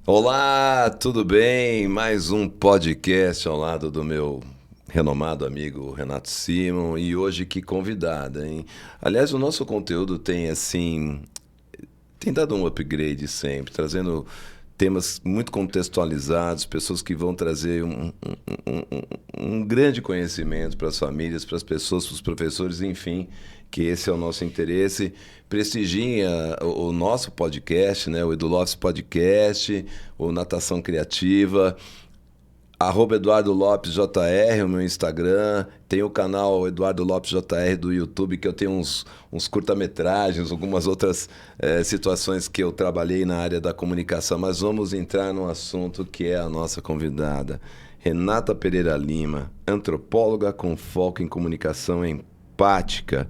Olá, tudo bem? Mais um podcast ao lado do meu renomado amigo Renato Simon e hoje que convidada, hein? Aliás, o nosso conteúdo tem dado um upgrade sempre, trazendo temas muito contextualizados, pessoas que vão trazer um grande conhecimento para as famílias, para as pessoas, para os professores, enfim, que esse é o nosso interesse. Prestigiem o nosso podcast, né? O EduLofts Podcast, o Natação Criativa, @Eduardo Lopes JR, o meu Instagram. Tem o canal Eduardo Lopes JR do YouTube, que eu tenho uns curta-metragens, algumas outras situações que eu trabalhei na área da comunicação. Mas vamos entrar num assunto que é a nossa convidada, Renata Pereira Lima, antropóloga com foco em comunicação empática.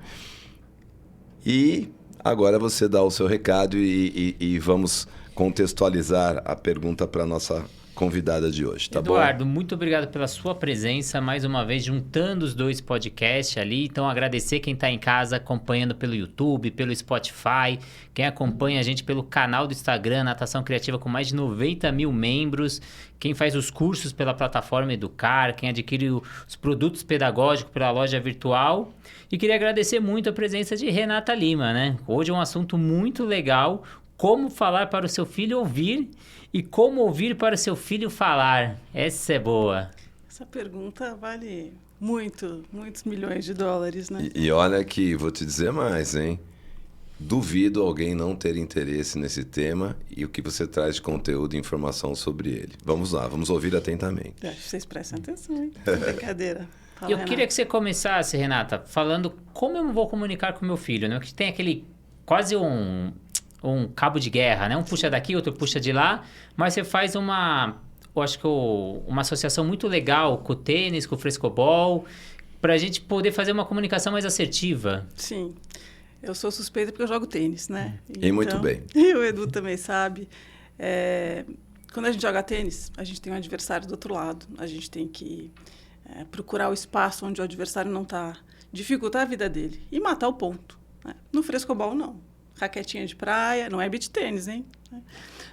E agora você dá o seu recado e vamos contextualizar a pergunta para a nossa convidada de hoje, tá bom? Eduardo, muito obrigado pela sua presença, mais uma vez juntando os dois podcasts ali. Então, agradecer quem está em casa acompanhando pelo YouTube, pelo Spotify, quem acompanha a gente pelo canal do Instagram, Natação Criativa, com mais de 90 mil membros, quem faz os cursos pela plataforma Educar, quem adquire os produtos pedagógicos pela loja virtual. E queria agradecer muito a presença de Renata Lima, né? Hoje é um assunto muito legal, como falar para o seu filho ouvir e como ouvir para o seu filho falar. Essa é boa. Essa pergunta vale muitos milhões de dólares, né? E olha que vou te dizer mais, hein? Duvido alguém não ter interesse nesse tema e o que você traz de conteúdo e informação sobre ele. Vamos lá, vamos ouvir atentamente. Acho que vocês prestem atenção, hein? Brincadeira. Fala, Eu Renata. queria que você começasse, Renata, falando como eu vou comunicar com meu filho, né? Que tem aquele quase um cabo de guerra, né? Um puxa daqui, outro puxa de lá, mas você faz eu acho que uma associação muito legal com o tênis, com o frescobol, para a gente poder fazer uma comunicação mais assertiva. Sim. Eu sou suspeita porque eu jogo tênis, né? E muito bem. E o Edu também sabe. Quando a gente joga tênis, a gente tem um adversário do outro lado. A gente tem que procurar o espaço onde o adversário não está, dificultar a vida dele e matar o ponto, né? No frescobol, não. Raquetinha de praia, não é beach tênis, hein?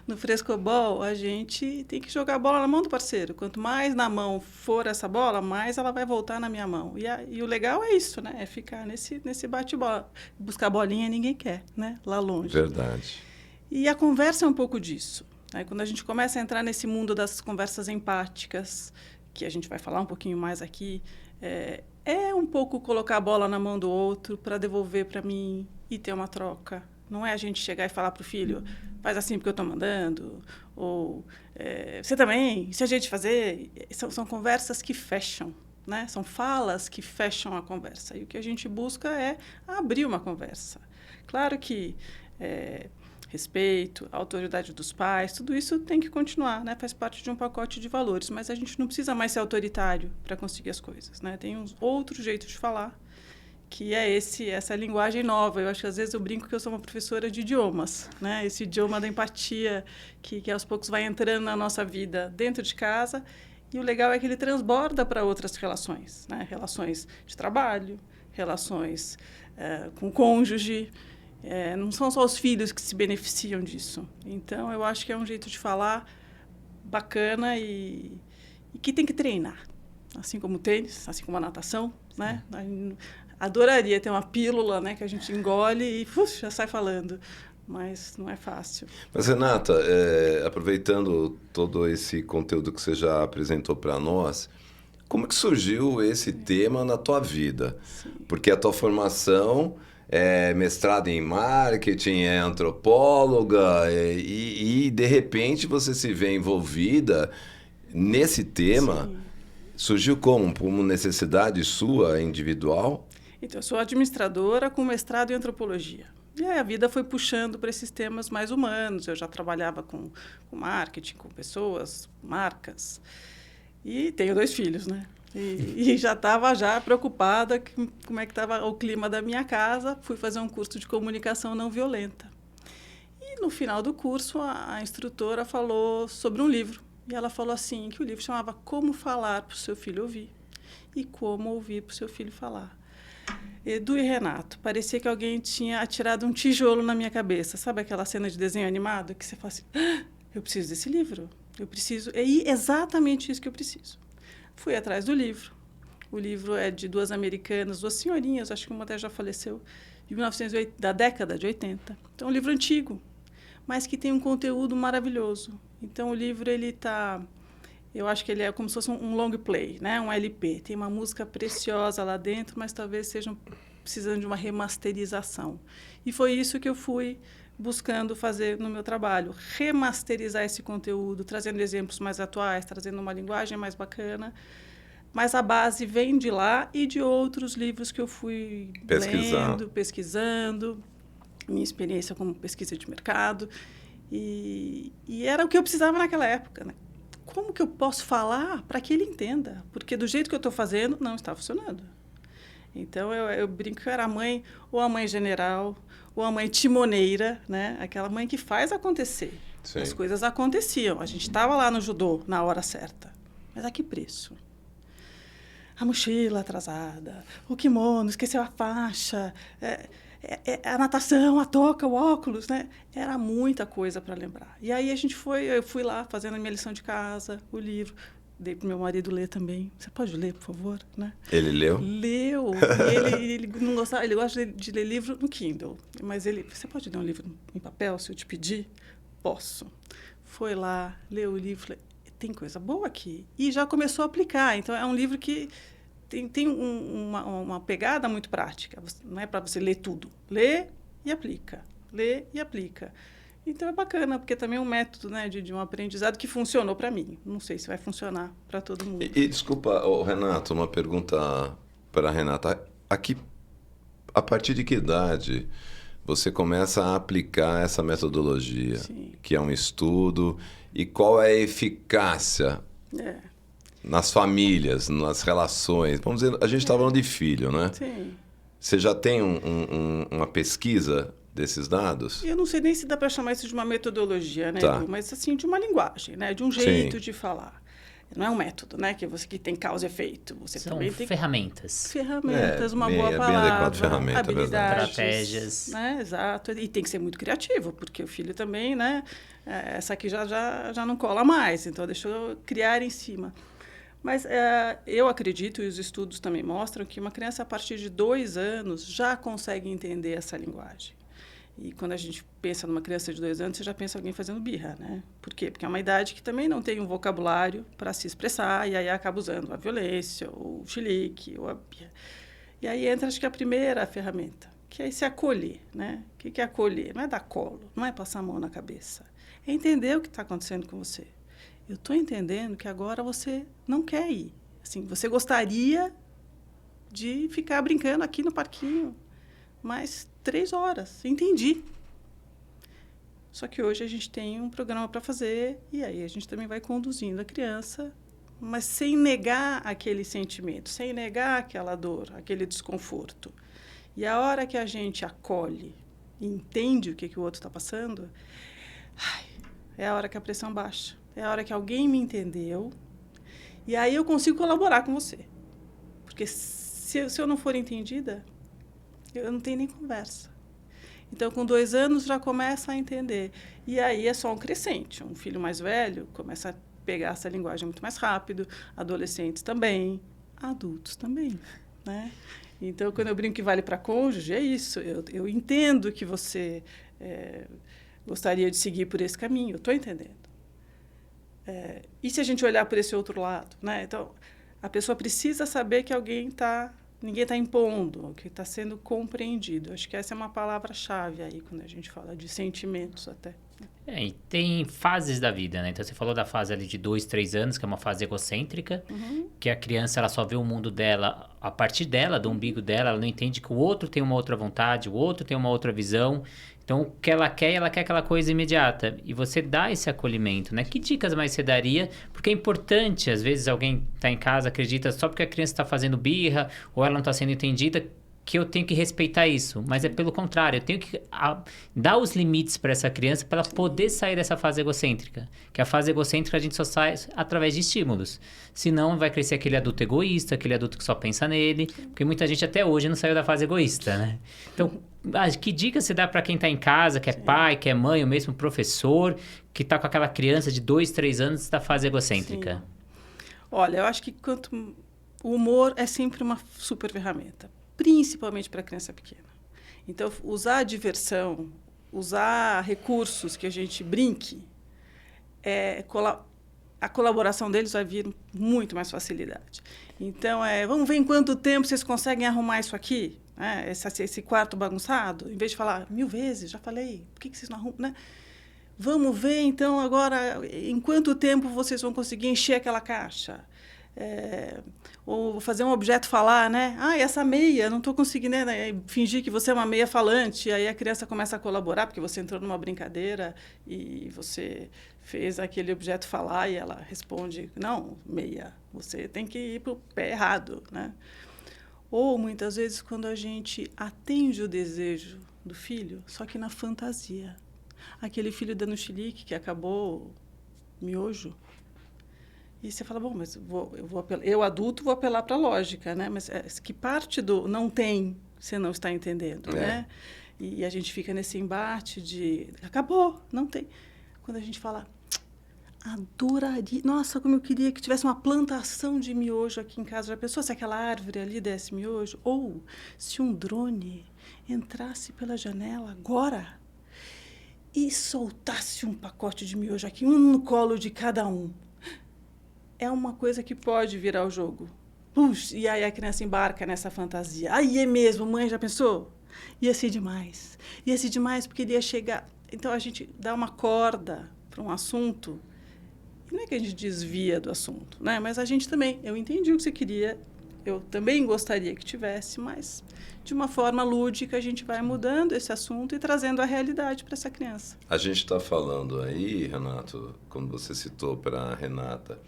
No frescobol, a gente tem que jogar a bola na mão do parceiro. Quanto mais na mão for essa bola, mais ela vai voltar na minha mão. E o legal é isso, né? É ficar nesse bate-bola. Buscar bolinha ninguém quer, né? Lá longe. Verdade. E a conversa é um pouco disso, né? Quando a gente começa a entrar nesse mundo das conversas empáticas, que a gente vai falar um pouquinho mais aqui, é um pouco colocar a bola na mão do outro para devolver para mim e ter uma troca. Não é a gente chegar e falar para o filho, faz assim porque eu estou mandando, ou você também, isso é jeito de fazer. São conversas que fecham, né? São falas que fecham a conversa. E o que a gente busca é abrir uma conversa. Claro que respeito, a autoridade dos pais, tudo isso tem que continuar, né? Faz parte de um pacote de valores, mas a gente não precisa mais ser autoritário para conseguir as coisas, né? Tem uns outros jeitos de falar, que é essa linguagem nova. Eu acho que às vezes eu brinco que eu sou uma professora de idiomas, né? Esse idioma da empatia que aos poucos vai entrando na nossa vida dentro de casa, e o legal é que ele transborda para outras relações, né? Relações de trabalho, relações com o cônjuge. Não são só os filhos que se beneficiam disso. Então, eu acho que é um jeito de falar bacana e que tem que treinar. Assim como o tênis, assim como a natação, né? Adoraria ter uma pílula, né, que a gente engole e já sai falando. Mas não é fácil. Mas, Renata, aproveitando todo esse conteúdo que você já apresentou para nós, como que surgiu esse tema na tua vida? Sim. Porque a tua formação é mestrado em marketing, é antropóloga, e de repente você se vê envolvida nesse tema. Sim. Surgiu como? Por uma necessidade sua, individual? Então, eu sou administradora com mestrado em antropologia. E aí a vida foi puxando para esses temas mais humanos. Eu já trabalhava com marketing, com pessoas, marcas. E tenho 2 filhos, né? E já estava preocupada como é que estava o clima da minha casa. Fui fazer um curso de comunicação não violenta. E no final do curso, a instrutora falou sobre um livro. E ela falou assim, que o livro chamava Como Falar para o Seu Filho Ouvir e Como Ouvir para o Seu Filho Falar. Edu e Renato, parecia que alguém tinha atirado um tijolo na minha cabeça. Sabe aquela cena de desenho animado que você fala assim, eu preciso desse livro. É exatamente isso que eu preciso. Fui atrás do livro. O livro é de duas americanas, duas senhorinhas, acho que uma até já faleceu, de 1980, da década de 80. Então, é um livro antigo, mas que tem um conteúdo maravilhoso. Então, o livro, eu acho que ele é como se fosse um long play, né? Um LP. Tem uma música preciosa lá dentro, mas talvez estejam precisando de uma remasterização. E foi isso que eu fui buscando fazer no meu trabalho, remasterizar esse conteúdo, trazendo exemplos mais atuais, trazendo uma linguagem mais bacana. Mas a base vem de lá e de outros livros que eu fui lendo, pesquisando, minha experiência como pesquisa de mercado. E era o que eu precisava naquela época, né? Como que eu posso falar para que ele entenda? Porque do jeito que eu estou fazendo, não está funcionando. Então, eu brinco que eu era a mãe, ou a mãe general, ou a mãe timoneira, né? Aquela mãe que faz acontecer. Sim. As coisas aconteciam. A gente estava lá no judô na hora certa. Mas a que preço? A mochila atrasada, o kimono, esqueceu a faixa, a natação, a touca, o óculos, né? Era muita coisa para lembrar. E aí eu fui lá fazendo a minha lição de casa, o livro, dei para o meu marido ler também. Você pode ler, por favor, né? Ele leu? Leu. Ele não gostava, ele gosta de ler livro no Kindle, mas você pode ler um livro em papel se eu te pedir? Posso. Foi lá, leu o livro, falei, tem coisa boa aqui. E já começou a aplicar. Então, é um livro que tem uma pegada muito prática. Não é para você ler tudo. Lê e aplica. Lê e aplica. Então, é bacana, porque também é um método, né, de um aprendizado que funcionou para mim. Não sei se vai funcionar para todo mundo. E desculpa, Renato, uma pergunta para a Renata. Aqui, a partir de que idade você começa a aplicar essa metodologia? Sim. Que é um estudo... E qual é a eficácia nas famílias, nas relações? Vamos dizer, a gente está falando de filho, né? Sim. Você já tem uma pesquisa desses dados? Eu não sei nem se dá para chamar isso de uma metodologia, né, Edu? Mas assim, de uma linguagem, né? De um jeito de falar. Não é um método, né? Que tem causa e efeito. Você São também tem ferramentas. Ferramentas, uma boa palavra. Bem adequado, ferramenta, habilidades, estratégias. Né? Exato. E tem que ser muito criativo, porque o filho também, né? Essa aqui já não cola mais, então deixa eu criar em cima. Mas eu acredito, e os estudos também mostram, que uma criança a partir de 2 anos já consegue entender essa linguagem. E quando a gente pensa numa criança de 2 anos, você já pensa alguém fazendo birra, né? Por quê? Porque é uma idade que também não tem um vocabulário para se expressar, e aí acaba usando a violência, ou o chilique, ou a birra. E aí entra, acho que a primeira ferramenta, que é esse acolher, né? O que é acolher? Não é dar colo, não é passar a mão na cabeça. É entender o que está acontecendo com você. Eu estou entendendo que agora você não quer ir. Assim, você gostaria de ficar brincando aqui no parquinho, mas 3 horas, entendi. Só que hoje a gente tem um programa para fazer e aí a gente também vai conduzindo a criança, mas sem negar aquele sentimento, sem negar aquela dor, aquele desconforto. E a hora que a gente acolhe e entende o que o outro está passando, é a hora que a pressão baixa. É a hora que alguém me entendeu e aí eu consigo colaborar com você. Porque se eu não for entendida, eu não tenho nem conversa. Então, com 2 anos, já começa a entender. E aí é só um crescente. Um filho mais velho começa a pegar essa linguagem muito mais rápido. Adolescentes também. Adultos também, né? Então, quando eu brinco que vale para cônjuge, é isso. Eu entendo que você gostaria de seguir por esse caminho. Eu estou entendendo. E se a gente olhar por esse outro lado, né? Então, a pessoa precisa saber que ninguém está impondo, que está sendo compreendido. Acho que essa é uma palavra-chave aí, quando a gente fala de sentimentos até. E tem fases da vida, né? Então, você falou da fase ali de 2, 3 anos, que é uma fase egocêntrica, que a criança ela só vê o mundo dela a partir dela, do umbigo dela, ela não entende que o outro tem uma outra vontade, o outro tem uma outra visão. Então, o que ela quer aquela coisa imediata. E você dá esse acolhimento, né? Que dicas mais você daria? Porque é importante, às vezes alguém está em casa, acredita só porque a criança está fazendo birra ou ela não está sendo entendida, que eu tenho que respeitar isso, mas é pelo contrário, eu tenho que dar os limites para essa criança para ela poder sair dessa fase egocêntrica. Que a fase egocêntrica a gente só sai através de estímulos. Senão vai crescer aquele adulto egoísta, aquele adulto que só pensa nele, porque muita gente até hoje não saiu da fase egoísta, né? Então, que dica você dá para quem está em casa, que é pai, que é mãe, ou mesmo professor, que está com aquela criança de 2, 3 anos da fase egocêntrica? Sim. Olha, eu acho que o humor é sempre uma super ferramenta, principalmente para criança pequena. Então, usar a diversão, usar recursos que a gente brinque, a colaboração deles vai vir muito mais facilidade. Então, vamos ver em quanto tempo vocês conseguem arrumar isso aqui, né? Esse quarto bagunçado, em vez de falar 1000 vezes, já falei, por que vocês não arrumam, né? Vamos ver, então, agora, em quanto tempo vocês vão conseguir encher aquela caixa. Ou fazer um objeto falar, né? Essa meia, não estou conseguindo, né? Fingir que você é uma meia falante, aí a criança começa a colaborar, porque você entrou numa brincadeira e você fez aquele objeto falar e ela responde, não, meia, você tem que ir para o pé errado, né? Ou, muitas vezes, quando a gente atende o desejo do filho, só que na fantasia. Aquele filho dando chilique que acabou miojo. E você fala, bom, mas eu adulto vou apelar para a lógica, né? Mas que parte do não tem, você não está entendendo, né? E a gente fica nesse embate de acabou, não tem. Quando a gente fala, adoraria, nossa, como eu queria que tivesse uma plantação de miojo aqui em casa. Já pensou se aquela árvore ali desse miojo? Ou se um drone entrasse pela janela agora e soltasse um pacote de miojo aqui, um no colo de cada um. É uma coisa que pode virar o jogo. Puxa, e aí a criança embarca nessa fantasia. Aí é mesmo, mãe, já pensou? Ia ser demais. Ia ser demais porque ele ia chegar... Então, a gente dá uma corda para um assunto. E não é que a gente desvia do assunto, né? Mas a gente também... Eu entendi o que você queria. Eu também gostaria que tivesse, mas de uma forma lúdica a gente vai mudando esse assunto e trazendo a realidade para essa criança. A gente está falando aí, Renato, como você citou para a Renata,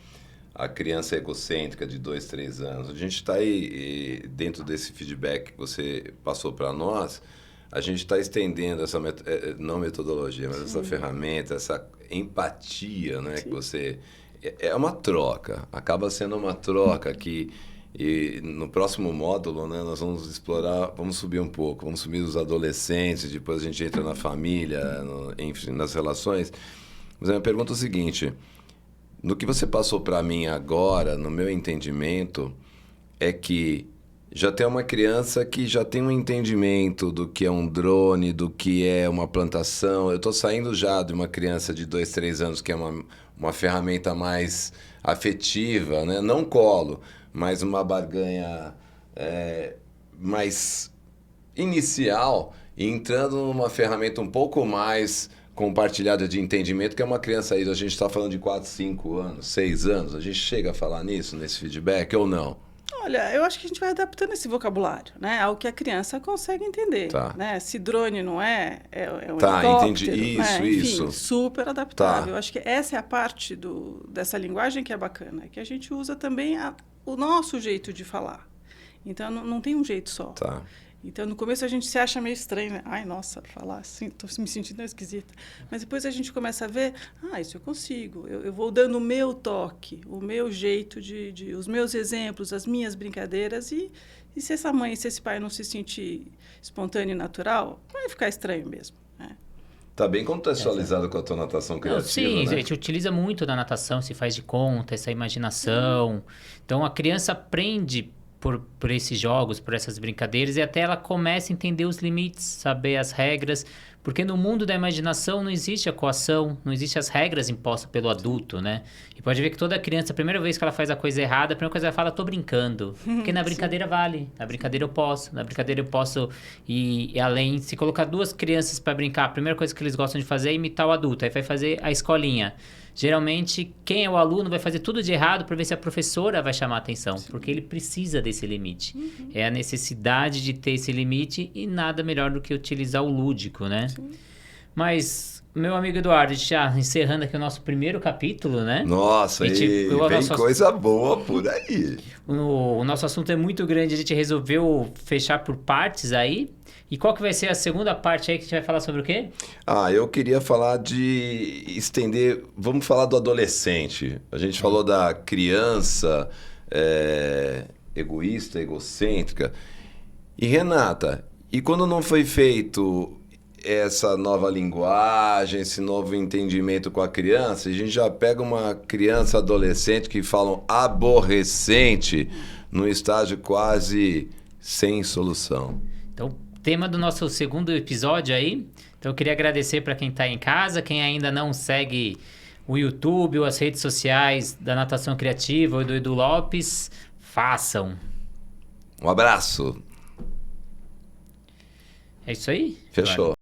a criança egocêntrica de 2, 3 anos. A gente está aí, dentro desse feedback que você passou para nós, a gente está estendendo essa, não metodologia, mas essa ferramenta, essa empatia, né, que você... É uma troca, acaba sendo uma troca que... E no próximo módulo, né, nós vamos explorar, vamos subir um pouco, vamos subir os adolescentes, depois a gente entra na família, enfim, nas relações. Mas a minha pergunta é o seguinte... No que você passou para mim agora, no meu entendimento, é que já tem uma criança que já tem um entendimento do que é um drone, do que é uma plantação. Eu estou saindo já de uma criança de 2, 3 anos, que é uma ferramenta mais afetiva, né? Não colo, mas uma barganha mais inicial, e entrando numa ferramenta um pouco mais... compartilhada de entendimento, que é uma criança aí, a gente está falando de 4, 5 anos, 6 anos, a gente chega a falar nisso, nesse feedback, ou não? Olha, eu acho que a gente vai adaptando esse vocabulário, né, ao que a criança consegue entender, né? Se drone não é um helicóptero, entendi, isso, né? Enfim, isso. Super adaptável. Eu acho que essa é a parte dessa linguagem que é bacana, que a gente usa também o nosso jeito de falar. Então, não tem um jeito só. Então, no começo a gente se acha meio estranho, né? Ai, nossa, falar assim, estou me sentindo esquisita. Mas depois a gente começa a ver, isso eu consigo. Eu vou dando o meu toque, o meu jeito, os meus exemplos, as minhas brincadeiras. E se essa mãe, se esse pai não se sentir espontâneo e natural, vai ficar estranho mesmo. Está bem contextualizado com a tua natação criativa, sim, né? A gente utiliza muito na natação, se faz de conta, essa imaginação. Então, a criança aprende... Por esses jogos, por essas brincadeiras, e até ela começa a entender os limites, saber as regras, porque no mundo da imaginação não existe a coação, não existem as regras impostas pelo adulto, né? E pode ver que toda criança, a primeira vez que ela faz a coisa errada, a primeira coisa que ela fala, tô brincando. Porque na brincadeira vale, na brincadeira eu posso ir além. Se colocar 2 crianças para brincar, a primeira coisa que eles gostam de fazer é imitar o adulto, aí vai fazer a escolinha. Geralmente, quem é o aluno vai fazer tudo de errado para ver se a professora vai chamar a atenção, porque ele precisa desse limite. É a necessidade de ter esse limite e nada melhor do que utilizar o lúdico, né? Sim. Mas Meu amigo Eduardo, já encerrando aqui o nosso primeiro capítulo, né? Nossa, e vem coisa boa por aí. O nosso assunto é muito grande, a gente resolveu fechar por partes aí. E qual que vai ser a segunda parte aí que a gente vai falar sobre o quê? Eu queria falar de estender... Vamos falar do adolescente. A gente falou da criança egoísta, egocêntrica. E Renata, e quando não foi feito essa nova linguagem, esse novo entendimento com a criança, a gente já pega uma criança adolescente que falam aborrecente num estágio quase sem solução. Então, tema do nosso segundo episódio aí. Então, eu queria agradecer para quem está em casa, quem ainda não segue o YouTube ou as redes sociais da Natação Criativa ou do Edu Lopes, façam. Um abraço. É isso aí? Fechou.